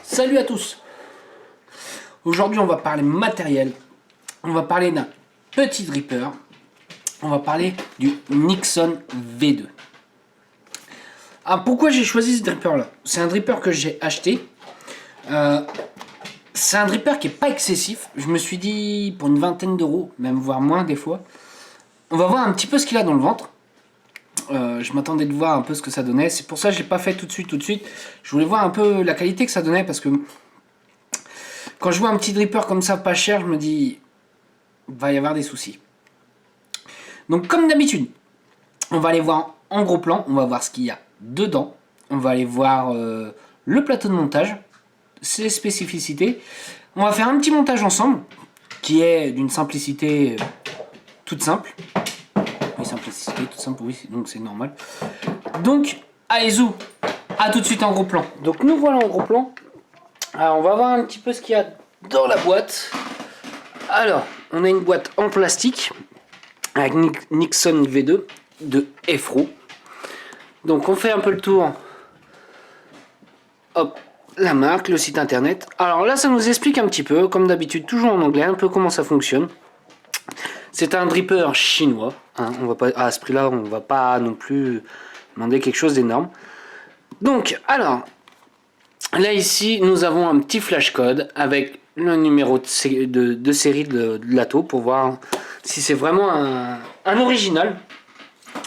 Salut à tous. Aujourd'hui on va parler matériel. On va parler d'un petit dripper. On va parler du Nixon V2. Pourquoi j'ai choisi ce dripper là? C'est un dripper que j'ai acheté. C'est un dripper qui est pas excessif. Je me suis dit pour une vingtaine d'euros, même voire moins des fois. On va voir un petit peu ce qu'il a dans le ventre. Je m'attendais de voir un peu ce que ça donnait. C'est pour ça que je l'ai pas fait tout de suite. Je voulais voir un peu la qualité que ça donnait parce que quand je vois un petit dripper comme ça pas cher, je me dis va y avoir des soucis. Donc comme d'habitude, on va aller voir en gros plan, on va voir ce qu'il y a dedans. On va aller voir le plateau de montage, ses spécificités. On va faire un petit montage ensemble qui est d'une simplicité toute simple. Oui, simplicité toute simple, oui, donc c'est normal. Donc, allez zou, à tout de suite en gros plan. Donc nous voilà en gros plan. Alors on va voir un petit peu ce qu'il y a dans la boîte. Alors, on a une boîte en plastique avec Nixon V2 de Efro. Donc on fait un peu le tour. Hop, la marque, le site internet. Alors là, ça nous explique un petit peu, comme d'habitude, toujours en anglais, un peu comment ça fonctionne. C'est un dripper chinois. Hein, on va pas, à ce prix-là, on va pas non plus demander quelque chose d'énorme. Donc, alors, là ici, nous avons un petit flash code avec le numéro de série de l'ATO pour voir si c'est vraiment un original.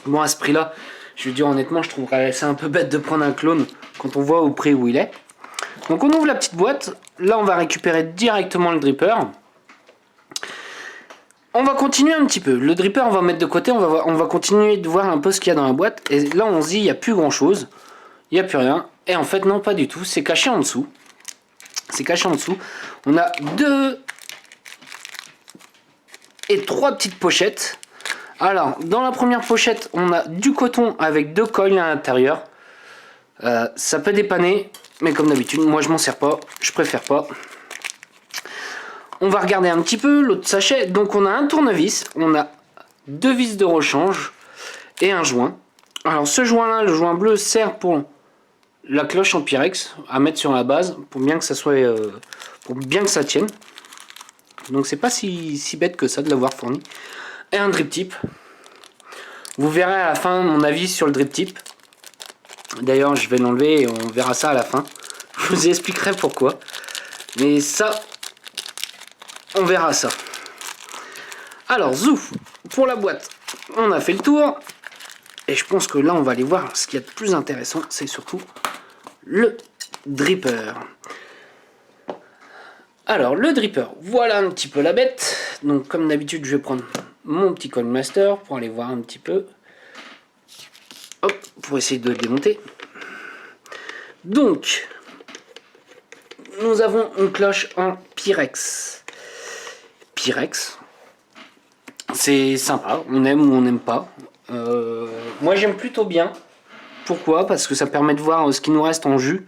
Bon, à ce prix-là, je veux dire honnêtement, je trouverais c'est un peu bête de prendre un clone quand on voit au prix où il est. Donc on ouvre la petite boîte. Là, on va récupérer directement le dripper. On va continuer un petit peu. Le dripper, on va mettre de côté. On va continuer de voir un peu ce qu'il y a dans la boîte. Et là, on se dit, il n'y a plus grand-chose. Il n'y a plus rien. Et en fait, non, pas du tout. C'est caché en dessous. C'est caché en dessous. On a 2 et 3 petites pochettes. Alors, dans la première pochette, on a du coton avec 2 coils à l'intérieur. Ça peut dépanner, mais comme d'habitude, moi je m'en sers pas. Je préfère pas. On va regarder un petit peu l'autre sachet. Donc, on a un tournevis. On a 2 vis de rechange et un joint. Alors, ce joint-là, le joint bleu, sert pour la cloche en pyrex à mettre sur la base pour bien que ça soit pour bien que ça tienne. Donc c'est pas si bête que ça de l'avoir fourni. Et un drip tip. Vous verrez à la fin mon avis sur le drip tip. D'ailleurs je vais l'enlever et on verra ça à la fin. Je vous expliquerai pourquoi. Mais ça, on verra ça. Alors zouf, pour la boîte, on a fait le tour. Et je pense que là on va aller voir ce qu'il y a de plus intéressant. C'est surtout le dripper. Alors le dripper, voilà un petit peu la bête. Donc comme d'habitude je vais prendre mon petit Coilmaster pour aller voir un petit peu. Hop, pour essayer de le démonter. Donc nous avons une cloche en Pyrex. Pyrex, c'est sympa, on aime ou on n'aime pas. Moi j'aime plutôt bien. Pourquoi? Parce que ça permet de voir ce qui nous reste en jus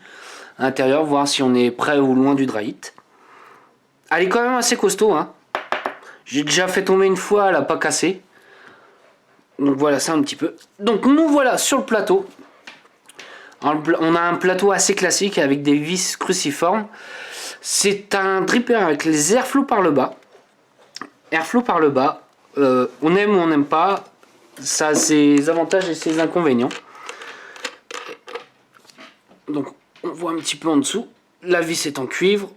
à l'intérieur, voir si on est près ou loin du dry hit. Elle est quand même assez costaud, hein. J'ai déjà fait tomber une fois, elle n'a pas cassé. Donc voilà, c'est un petit peu. Donc nous voilà sur le plateau. On a un plateau assez classique avec des vis cruciformes. C'est un dripper avec les airflow par le bas. Airflow par le bas, on aime ou on n'aime pas. Ça a ses avantages et ses inconvénients. Donc on voit un petit peu en dessous. La vis est en cuivre.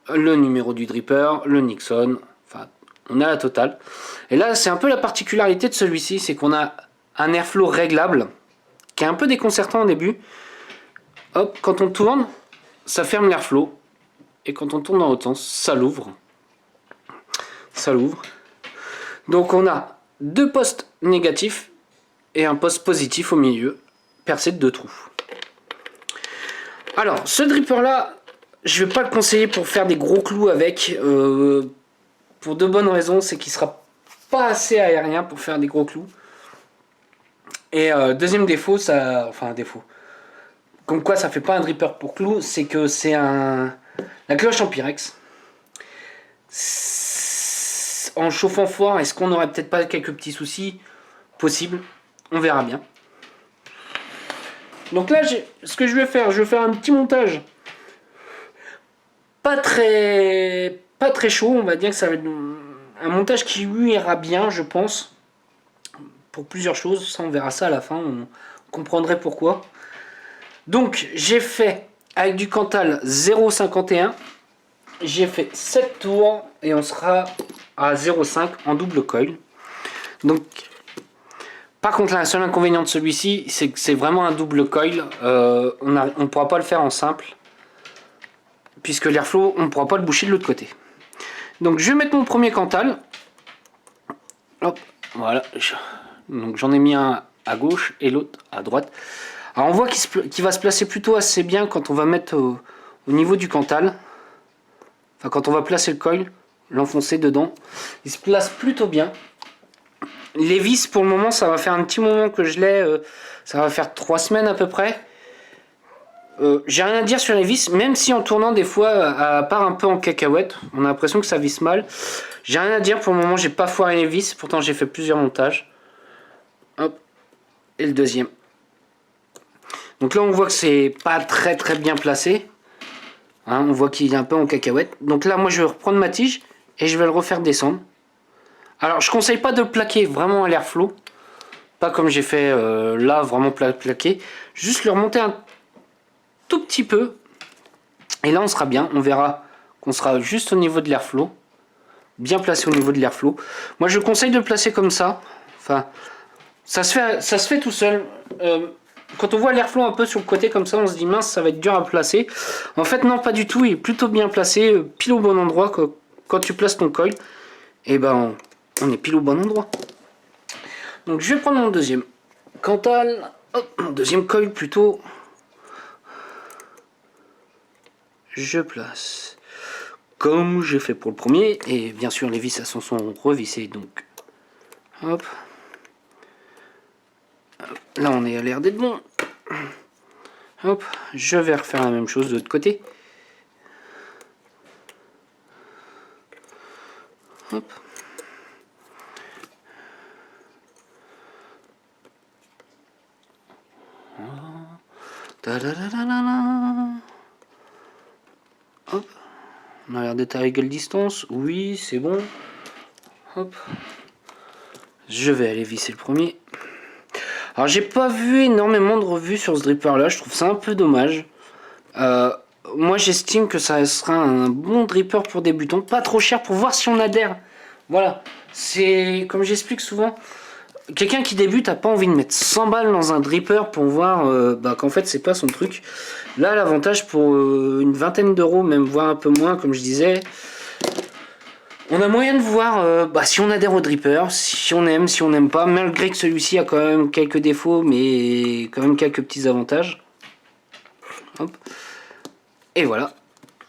Le numéro du dripper, le Nixon, enfin on a la totale. Et là c'est un peu la particularité de celui-ci, c'est qu'on a un airflow réglable qui est un peu déconcertant au début. Hop, quand on tourne, ça ferme l'airflow et quand on tourne dans l'autre sens, ça l'ouvre. Ça l'ouvre. Donc on a 2 postes négatifs et un poste positif au milieu, percé de 2 trous. Alors ce dripper là, je vais pas le conseiller pour faire des gros clous avec, pour 2 bonnes raisons, c'est qu'il sera pas assez aérien pour faire des gros clous. Et deuxième défaut, enfin défaut, comme quoi ça fait pas un dripper pour clous, c'est que c'est la cloche en pyrex. En chauffant fort, est-ce qu'on aurait peut-être pas quelques petits soucis? Possible, on verra bien. Donc là, ce que je vais faire un petit montage pas très chaud, on va dire que ça va être un montage qui lui ira bien, je pense, pour plusieurs choses. Ça, on verra ça à la fin, on comprendrait pourquoi. Donc j'ai fait avec du Cantal 0,51, j'ai fait 7 tours et on sera à 0,5 en double coil. Donc par contre, là, le seul inconvénient de celui-ci, c'est que c'est vraiment un double coil. On ne pourra pas le faire en simple, puisque l'airflow, on ne pourra pas le boucher de l'autre côté. Donc je vais mettre mon premier Cantal. Hop, voilà. Donc j'en ai mis un à gauche et l'autre à droite. Alors on voit qu'il va se placer plutôt assez bien quand on va mettre au niveau du Cantal. Enfin, quand on va placer le coil, l'enfoncer dedans. Il se place plutôt bien. Les vis, pour le moment, ça va faire un petit moment que je l'ai. Ça va faire 3 semaines à peu près. J'ai rien à dire sur les vis, même si en tournant des fois, à part un peu en cacahuète, on a l'impression que ça visse mal. J'ai rien à dire pour le moment, j'ai pas foiré les vis, pourtant j'ai fait plusieurs montages. Hop, et le deuxième. Donc là on voit que c'est pas très bien placé. Hein, on voit qu'il est un peu en cacahuète. Donc là moi je vais reprendre ma tige et je vais le refaire descendre. Alors je conseille pas de le plaquer vraiment à l'airflow. Pas comme j'ai fait là, vraiment plaqué. Juste le remonter un tout petit peu. Et là on sera bien, on verra qu'on sera juste au niveau de l'airflow. Bien placé au niveau de l'airflow. Moi je conseille de le placer comme ça. Enfin, ça se fait tout seul. Quand on voit l'airflow un peu sur le côté comme ça, on se dit mince, ça va être dur à placer. En fait non, pas du tout, il est plutôt bien placé, pile au bon endroit. Quand tu places ton coil, et ben on est pile au bon endroit. Donc je vais prendre mon deuxième Cantal, hop, mon deuxième coil plutôt. Je place comme j'ai fait pour le premier, et bien sûr les vis elles sont revissées, donc hop. Là on est à l'air d'être bon. Hop, je vais refaire la même chose de l'autre côté. Hop. Hop. On a l'air d'être à égale distance. Oui, c'est bon. Hop. Je vais aller visser le premier. Alors j'ai pas vu énormément de revues sur ce dripper là. Je trouve ça un peu dommage. Moi j'estime que ça sera un bon dripper pour débutants. Pas trop cher pour voir si on adhère. Voilà. C'est comme j'explique souvent. Quelqu'un qui débute a pas envie de mettre 100 balles dans un dripper pour voir qu'en fait c'est pas son truc. Là l'avantage pour une vingtaine d'euros, même voire un peu moins comme je disais, on a moyen de voir si on adhère au dripper, si on aime, si on n'aime pas, malgré que celui-ci a quand même quelques défauts mais quand même quelques petits avantages. Hop. Et voilà.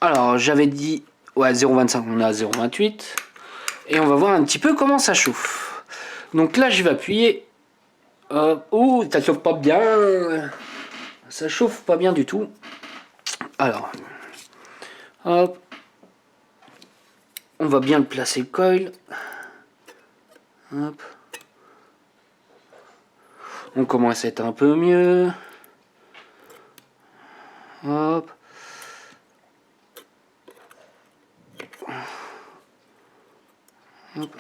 Alors j'avais dit ouais 0,25, on est à 0,28 et on va voir un petit peu comment ça chauffe. Donc là, je vais appuyer. Oh, ça chauffe pas bien. Ça chauffe pas bien du tout. Alors, hop. On va bien le placer le coil. Hop. On commence à être un peu mieux. Hop.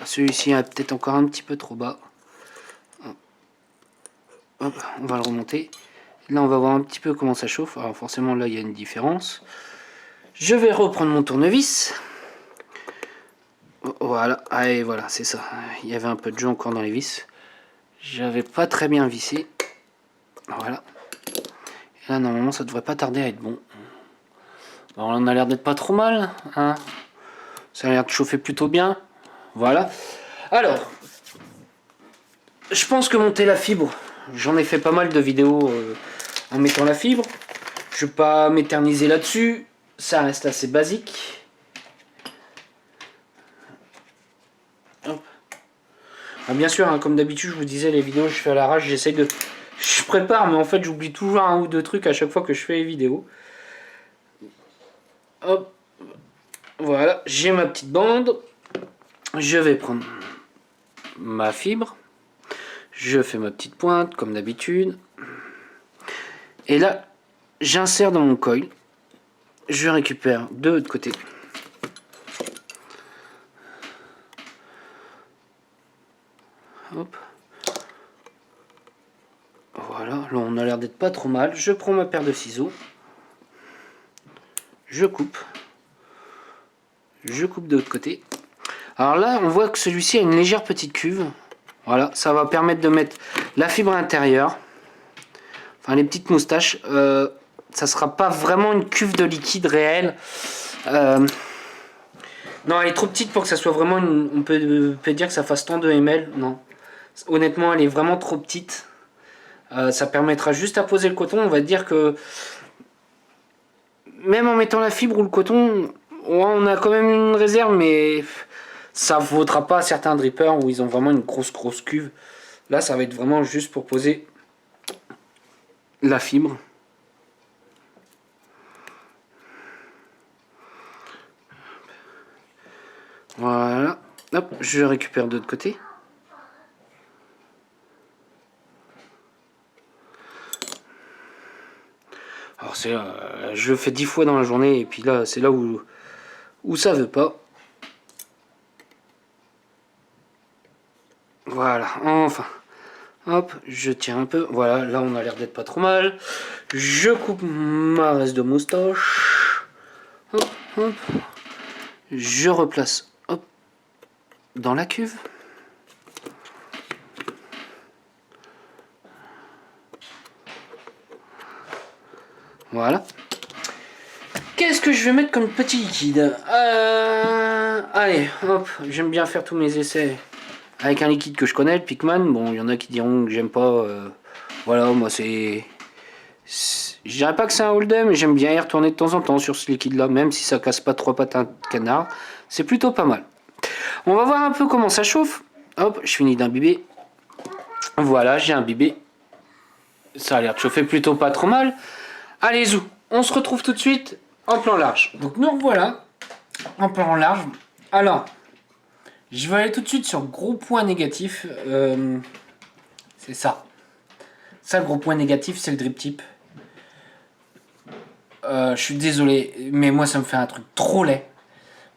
Celui-ci est peut-être encore un petit peu trop bas. Hop, on va le remonter. Là, on va voir un petit peu comment ça chauffe. Alors forcément, là, il y a une différence. Je vais reprendre mon tournevis. Voilà, allez, voilà, c'est ça. Il y avait un peu de jeu encore dans les vis. J'avais pas très bien vissé. Voilà. Et là, normalement, ça devrait pas tarder à être bon. Alors, on a l'air d'être pas trop mal. Hein. Ça a l'air de chauffer plutôt bien. Voilà. Alors, je pense que monter la fibre, j'en ai fait pas mal de vidéos en mettant la fibre. Je vais pas m'éterniser là-dessus. Ça reste assez basique. Hop. Ah, bien sûr, hein, comme d'habitude, je vous disais, les vidéos je fais à l'arrache, j'essaye de... Je prépare, mais en fait, j'oublie toujours un ou deux trucs à chaque fois que je fais les vidéos. Hop. Voilà, j'ai ma petite bande. Je vais prendre ma fibre. Je fais ma petite pointe, comme d'habitude. Et là, j'insère dans mon coil. je récupère de l'autre côté. Hop. Voilà, là on a l'air d'être pas trop mal. Je prends ma paire de ciseaux. Je coupe. Je coupe de l'autre côté. Alors là, on voit que celui-ci a une légère petite cuve. Voilà, ça va permettre de mettre la fibre intérieure. Enfin, les petites moustaches. Ça sera pas vraiment une cuve de liquide réelle. Non, elle est trop petite pour que ça soit vraiment une... On peut dire que ça fasse tant de ml. Non. Honnêtement, elle est vraiment trop petite. Ça permettra juste à poser le coton. On va dire que même en mettant la fibre ou le coton, on a quand même une réserve, mais ça ne vaudra pas certains drippers où ils ont vraiment une grosse cuve. Là, ça va être vraiment juste pour poser la fibre. Voilà. Hop, je récupère de l'autre côté. Alors je le fais 10 fois dans la journée et puis là, c'est là où ça veut pas. Voilà, enfin. Hop, je tire un peu. Voilà, là on a l'air d'être pas trop mal. Je coupe ma reste de moustache. Hop, hop. Je replace, hop, dans la cuve. Voilà. Qu'est-ce que je vais mettre comme petit liquide? Allez, hop, j'aime bien faire tous mes essais avec un liquide que je connais, le Pickman. Bon, il y en a qui diront que j'aime pas. Voilà, moi c'est... Je dirais pas que c'est un hold'em, mais j'aime bien y retourner de temps en temps sur ce liquide-là, même si ça casse pas 3 patins de canard. C'est plutôt pas mal. On va voir un peu comment ça chauffe. Hop, je finis d'imbiber. Voilà, j'ai imbibé. Ça a l'air de chauffer plutôt pas trop mal. Allez, zou, on se retrouve tout de suite en plan large. Donc nous revoilà en plan large. Alors, je vais aller tout de suite sur gros point négatif. C'est ça. Ça, le gros point négatif, c'est le drip tip. Je suis désolé, mais moi ça me fait un truc trop laid.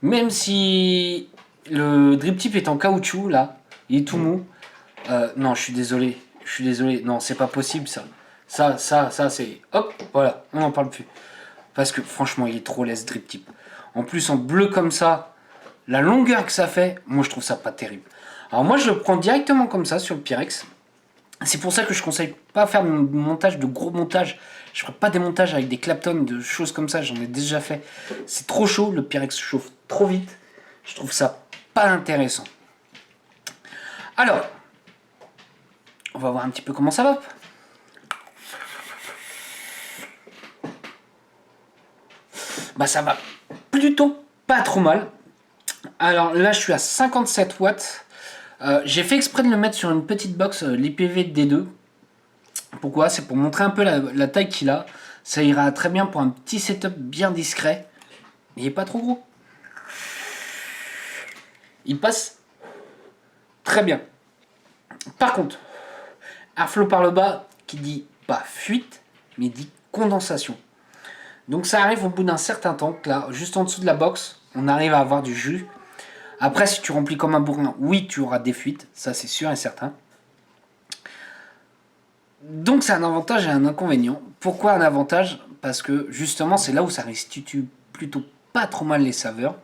Même si le drip tip est en caoutchouc, là, il est tout mou. Non, je suis désolé. Je suis désolé. Non, c'est pas possible ça. Ça, c'est... Hop, voilà, on n'en parle plus. Parce que franchement, il est trop laid ce drip tip. En plus, en bleu comme ça, la longueur que ça fait, moi je trouve ça pas terrible. Alors moi je le prends directement comme ça sur le Pyrex. C'est pour ça que je conseille pas faire de montage, de gros montages. Je ferai pas des montages avec des Clapton, de choses comme ça, j'en ai déjà fait. C'est trop chaud, le Pyrex chauffe trop vite. Je trouve ça pas intéressant. Alors, on va voir un petit peu comment ça va. Bah ça va plutôt pas trop mal. Alors là je suis à 57 watts. J'ai fait exprès de le mettre sur une petite box, l'IPV D2. Pourquoi? C'est pour montrer un peu la taille qu'il a. Ça ira très bien pour un petit setup bien discret. Il est pas trop gros. Il passe très bien. Par contre, airflow par le bas qui dit pas fuite, mais dit condensation. Donc ça arrive au bout d'un certain temps que là, juste en dessous de la box, on arrive à avoir du jus. Après, si tu remplis comme un bourrin, oui, tu auras des fuites, ça c'est sûr et certain. Donc c'est un avantage et un inconvénient. Pourquoi un avantage? Parce que justement, c'est là où ça restitue plutôt pas trop mal les saveurs.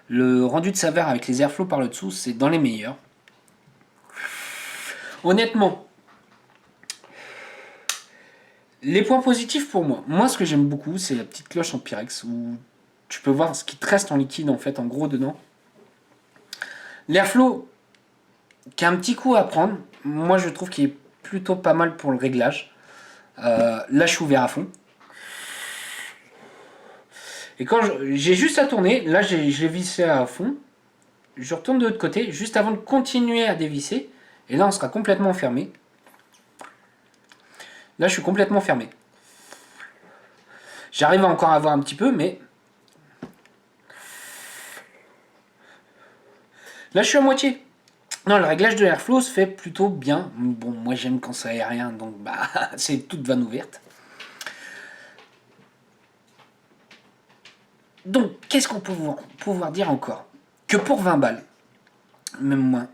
Le rendu de saveur avec les airflows par le dessous, c'est dans les meilleurs. Honnêtement, les points positifs pour moi ce que j'aime beaucoup, c'est la petite cloche en Pyrex où tu peux voir ce qui te reste en liquide en fait, en gros dedans. L'airflow, qui a un petit coup à prendre, moi je trouve qu'il est plutôt pas mal pour le réglage. Là je suis ouvert à fond. Et quand j'ai juste à tourner, là je l'ai vissé à fond. Je retourne de l'autre côté, juste avant de continuer à dévisser. Et là on sera complètement fermé. Là je suis complètement fermé. J'arrive à encore avoir un petit peu, mais... Là je suis à moitié. Non, le réglage de l'airflow se fait plutôt bien. Bon, moi j'aime quand c'est aérien, donc bah c'est toute vanne ouverte. Donc, qu'est-ce qu'on peut pouvoir dire encore? Que pour 20 balles, même moins,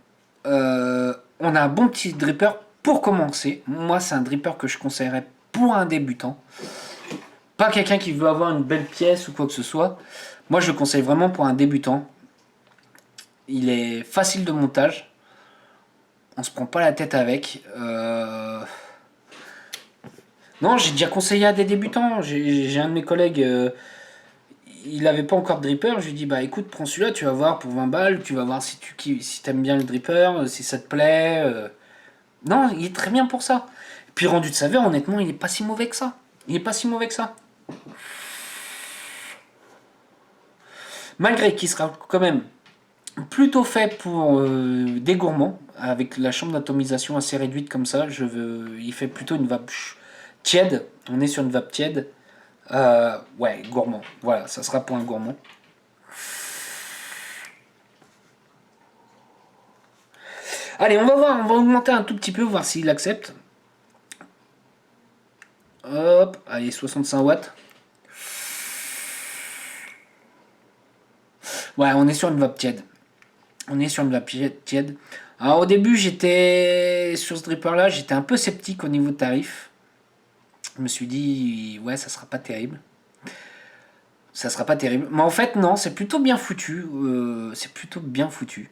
on a un bon petit dripper pour commencer. Moi, c'est un dripper que je conseillerais pour un débutant. Pas quelqu'un qui veut avoir une belle pièce ou quoi que ce soit. Moi, je le conseille vraiment pour un débutant. Il est facile de montage. On se prend pas la tête avec. Non, j'ai déjà conseillé à des débutants. J'ai un de mes collègues, il n'avait pas encore de dripper. Je lui ai dit, bah écoute, prends celui-là, tu vas voir pour 20 balles. Tu vas voir si t'aimes bien le dripper, si ça te plaît. Non, il est très bien pour ça. Et puis rendu de saveur, honnêtement, il est pas si mauvais que ça. Il est pas si mauvais que ça. Malgré qu'il sera quand même plutôt fait pour des gourmands, avec la chambre d'atomisation assez réduite comme ça. Il fait plutôt une vape tiède. On est sur une vape tiède. Ouais, gourmand. Voilà, ça sera pour un gourmand. Allez, on va voir, on va augmenter un tout petit peu, voir s'il accepte. Hop, allez, 65 watts. Ouais, on est sur une vape tiède. On est sur une vape tiède. Alors au début, j'étais sur ce dripper là, j'étais un peu sceptique au niveau de tarif. Je me suis dit, ouais, ça sera pas terrible. Ça sera pas terrible. Mais en fait, non, c'est plutôt bien foutu. C'est plutôt bien foutu.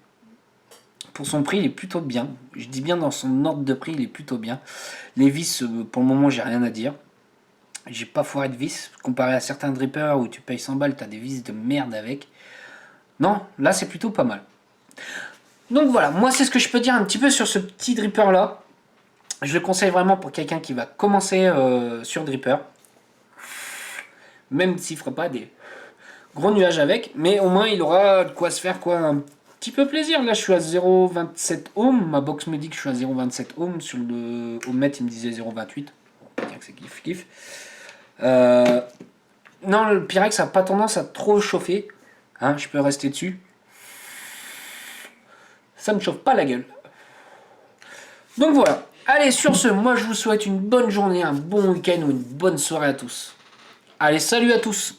Pour son prix, il est plutôt bien. Je dis bien dans son ordre de prix, il est plutôt bien. Les vis, pour le moment, j'ai rien à dire. J'ai pas foiré de vis. Comparé à certains drippers où tu payes 100 balles, t'as des vis de merde avec. Non, là, c'est plutôt pas mal. Donc voilà, moi, c'est ce que je peux dire un petit peu sur ce petit dripper là. Je le conseille vraiment pour quelqu'un qui va commencer sur dripper. Même s'il fera pas des gros nuages avec, mais au moins il aura de quoi se faire quoi un petit peu plaisir. Là je suis à 0,27 ohms, ma box me dit que je suis à 0,27 ohms, sur le ohmmètre il me disait 0,28. On va dire que c'est kiff. Non, le Pyrex n'a pas tendance à trop chauffer, hein, je peux rester dessus. Ça me chauffe pas la gueule. Donc voilà. Allez, sur ce, moi je vous souhaite une bonne journée, un bon week-end ou une bonne soirée à tous. Allez, salut à tous!